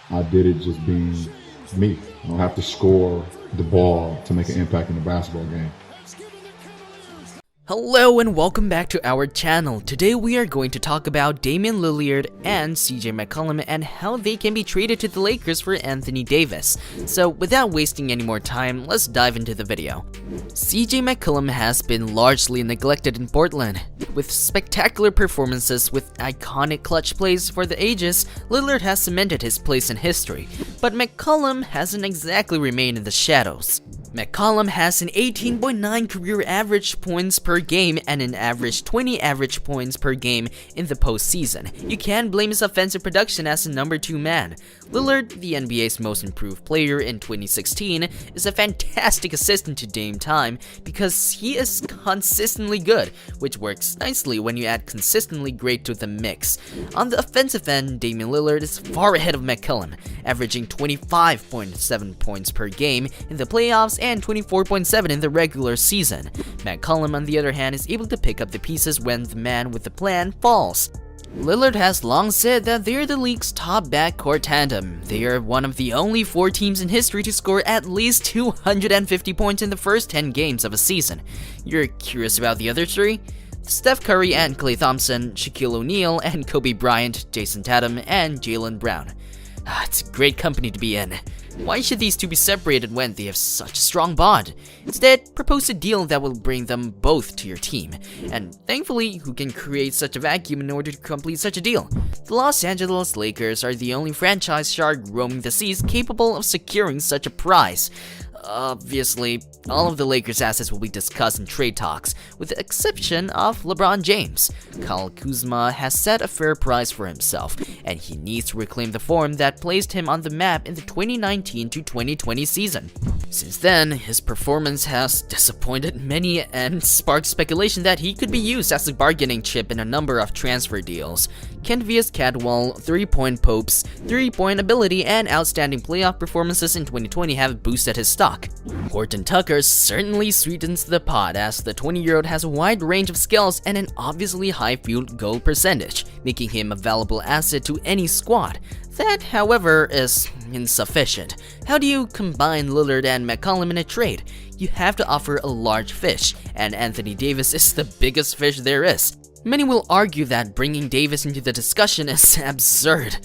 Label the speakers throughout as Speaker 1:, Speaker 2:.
Speaker 1: I did it just being me. I don't have to score the ball to make an impact in the basketball game.
Speaker 2: Hello and welcome back to our channel. Today we are going to talk about Damian Lillard and CJ McCollum and how they can be traded to the Lakers for Anthony Davis. So without wasting any more time, let's dive into the video. CJ McCollum has been largely neglected in Portland. With spectacular performances with iconic clutch plays for the ages, Lillard has cemented his place in history, but McCollum hasn't exactly remained in the shadows. McCollum has an 18.9 career average points per game and an average 20 average points per game in the postseason. You can't blame his offensive production as a number 2 man. Lillard, the NBA's most improved player in 2016, is a fantastic assistant to Dame Time because he is consistently good, which works nicely when you add consistently great to the mix. On the offensive end, Damian Lillard is far ahead of McCollum, averaging 25.7 points per game in the playoffs and 24.7 in the regular season. McCollum, on the other hand, is able to pick up the pieces when the man with the plan falls. Lillard has long said that they're the league's top backcourt tandem. They are one of the only 4 teams in history to score at least 250 points in the first 10 games of a season. You're curious about the other 3? Steph Curry and Klay Thompson, Shaquille O'Neal and Kobe Bryant, Jason Tatum and Jaylen Brown. It's a great company to be in. Why should these two be separated when they have such a strong bond? Instead, propose a deal that will bring them both to your team. And thankfully, who can create such a vacuum in order to complete such a deal? The Los Angeles Lakers are the only franchise shark roaming the seas capable of securing such a prize. Obviously, all of the Lakers' assets will be discussed in trade talks, with the exception of LeBron James. Kyle Kuzma has set a fair price for himself, and he needs to reclaim the form that placed him on the map in the 2019-2020 season. Since then, his performance has disappointed many and sparked speculation that he could be used as a bargaining chip in a number of transfer deals. Kentavious Caldwell, 3-point Popes, 3-point ability, and outstanding playoff performances in 2020 have boosted his stock. Horton Tucker certainly sweetens the pot, as the 20-year-old has a wide range of skills and an obviously high field goal percentage, making him a valuable asset to any squad. That, however, is insufficient. How do you combine Lillard and McCollum in a trade? You have to offer a large fish, and Anthony Davis is the biggest fish there is. Many will argue that bringing Davis into the discussion is absurd.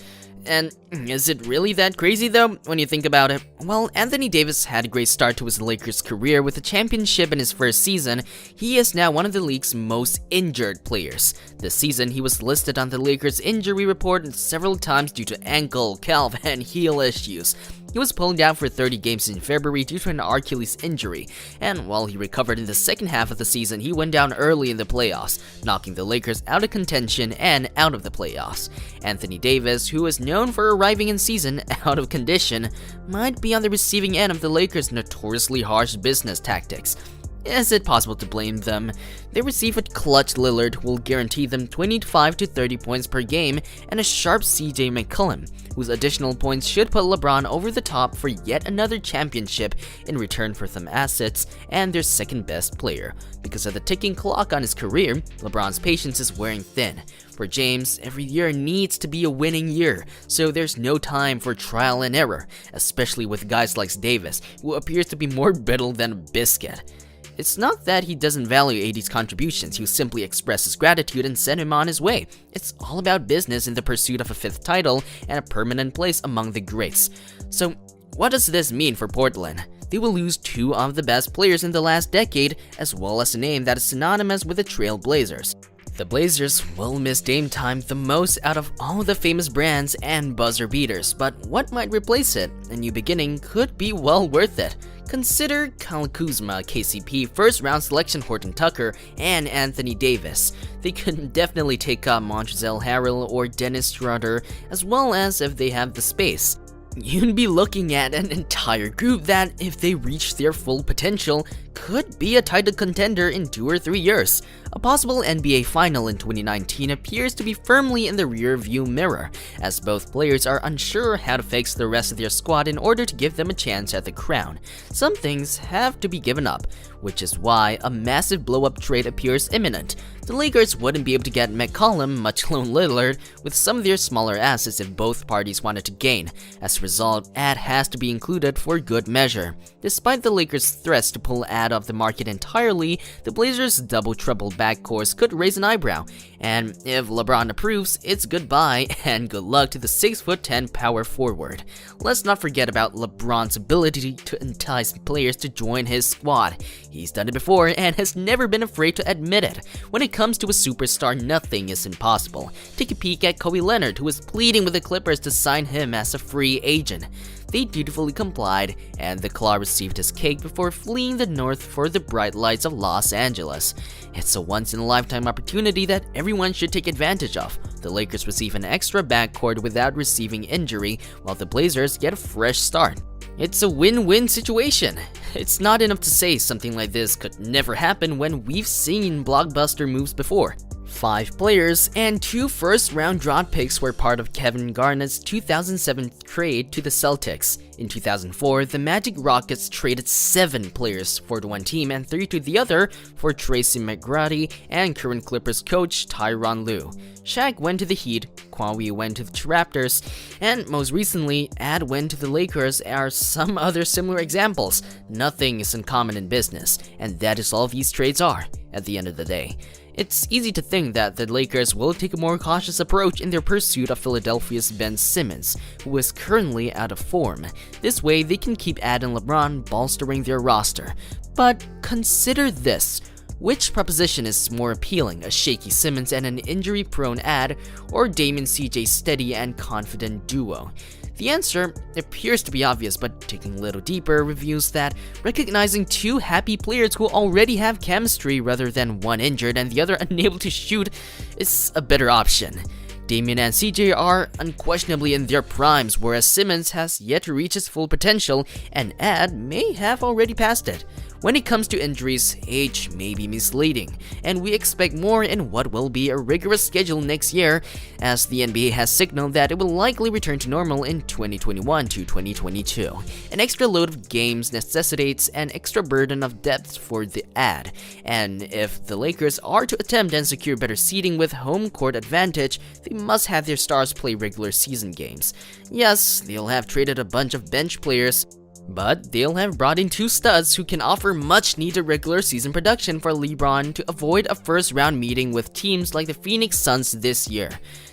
Speaker 2: And is it really that crazy though, when you think about it? Well, Anthony Davis had a great start to his Lakers career with a championship in his first season. He is now one of the league's most injured players. This season, he was listed on the Lakers injury report several times due to ankle, calf, and heel issues. He was pulled out for 30 games in February due to an Achilles injury, and while he recovered in the second half of the season, he went down early in the playoffs, knocking the Lakers out of contention and out of the playoffs. Anthony Davis, who is known for arriving in season out of condition, might be on the receiving end of the Lakers' notoriously harsh business tactics. Is it possible to blame them? They receive a clutch Lillard who will guarantee them 25 to 30 points per game and a sharp CJ McCollum, whose additional points should put LeBron over the top for yet another championship in return for some assets and their second best player. Because of the ticking clock on his career, LeBron's patience is wearing thin. For James, every year needs to be a winning year, so there's no time for trial and error, especially with guys like Davis, who appears to be more brittle than a biscuit. It's not that he doesn't value AD's contributions, he simply expresses gratitude and sent him on his way. It's all about business in the pursuit of a 5th title and a permanent place among the greats. So, what does this mean for Portland? They will lose 2 of the best players in the last decade, as well as a name that is synonymous with the Trail Blazers. The Blazers will miss Dame Time the most out of all the famous brands and buzzer beaters, but what might replace it? A new beginning could be well worth it. Consider Kyle Kuzma, KCP, first-round selection Horton Tucker, and Anthony Davis. They could definitely take up Montrezl Harrell or Dennis Schroeder, as well as if they have the space. you'd be looking at an entire group that, if they reach their full potential, could be a title contender in 2 or 3 years. A possible NBA final in 2019 appears to be firmly in the rear-view mirror, as both players are unsure how to fix the rest of their squad in order to give them a chance at the crown. Some things have to be given up, which is why a massive blow-up trade appears imminent. The Lakers wouldn't be able to get McCollum, much alone Lillard, with some of their smaller assets if both parties wanted to gain. As a result, Ad has to be included for good measure. Despite the Lakers' threats to pull Ad off the market entirely, the Blazers' double-trouble backcourse could raise an eyebrow. And if LeBron approves, it's goodbye and good luck to the 6'10" power forward. Let's not forget about LeBron's ability to entice players to join his squad. He's done it before and has never been afraid to admit it. When it comes to a superstar, nothing is impossible. Take a peek at Kawhi Leonard, who was pleading with the Clippers to sign him as a free agent. They dutifully complied, and the Claw received his cake before fleeing the north for the bright lights of Los Angeles. It's a once-in-a-lifetime opportunity that everyone should take advantage of. The Lakers receive an extra backcourt without receiving injury, while the Blazers get a fresh start. It's a win-win situation. It's not enough to say something like this could never happen when we've seen blockbuster moves before. 5 players and 2 first-round draft picks were part of Kevin Garnett's 2007 trade to the Celtics. In 2004, the Magic Rockets traded 7 players for the one team and 3 to the other for Tracy McGrady and current Clippers coach Tyronn Lue. Shaq went to the Heat, Kawhi went to the Raptors, and most recently, Ad went to the Lakers are some other similar examples. Nothing is uncommon in business, and that is all these trades are, at the end of the day. It's easy to think that the Lakers will take a more cautious approach in their pursuit of Philadelphia's Ben Simmons, who is currently out of form. This way, they can keep Ad and LeBron bolstering their roster. But consider this. Which proposition is more appealing, a shaky Simmons and an injury-prone Ad, or Damian CJ's steady and confident duo? The answer appears to be obvious, but taking a little deeper reveals that recognizing 2 happy players who already have chemistry rather than one injured and the other unable to shoot is a better option. Damian and CJ are unquestionably in their primes, whereas Simmons has yet to reach his full potential, and Ad may have already passed it. When it comes to injuries, age may be misleading, and we expect more in what will be a rigorous schedule next year, as the NBA has signaled that it will likely return to normal in 2021 to 2022. An extra load of games necessitates an extra burden of depth for the Ad, and if the Lakers are to attempt and secure better seeding with home court advantage, they must have their stars play regular season games. Yes, they'll have traded a bunch of bench players, but they'll have brought in 2 studs who can offer much-needed regular season production for LeBron to avoid a first-round meeting with teams like the Phoenix Suns this year.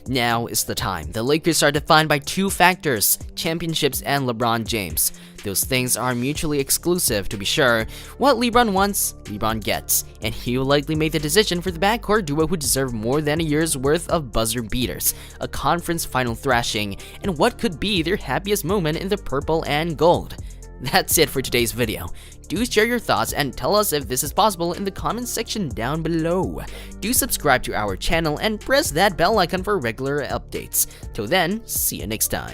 Speaker 2: Now is the time. The Lakers are defined by 2 factors: championships and LeBron James. Those things are mutually exclusive, to be sure. What LeBron wants, LeBron gets, and he will likely make the decision for the backcourt duo who deserve more than a year's worth of buzzer beaters, a conference final thrashing, and what could be their happiest moment in the purple and gold. That's it for today's video. Do share your thoughts and tell us if this is possible in the comments section down below. Do subscribe to our channel and press that bell icon for regular updates. Till then, see you next time.